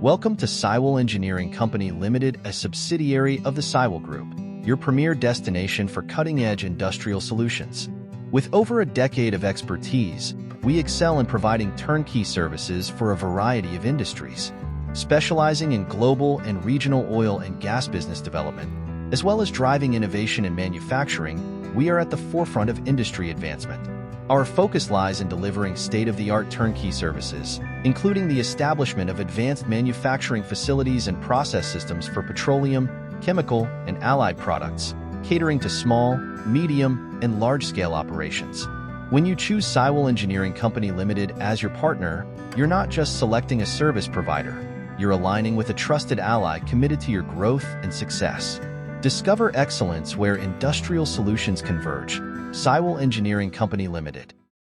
Welcome to CIWELL Engineering Company Limited, a subsidiary of the CIWELL Group, your premier destination for cutting-edge industrial solutions. With over a decade of expertise, we excel in providing turnkey services for a variety of industries, specializing in global and regional oil and gas business development, as well as driving innovation in manufacturing. We are at the forefront of industry advancement. Our focus lies in delivering state-of-the-art turnkey services, including the establishment of advanced manufacturing facilities and process systems for petroleum, chemical, and allied products, catering to small, medium, and large-scale operations. When you choose CIWELL Engineering Company Limited as your partner, you're not just selecting a service provider, you're aligning with a trusted ally committed to your growth and success. Discover excellence where industrial solutions converge. CIWELL Engineering Company Limited.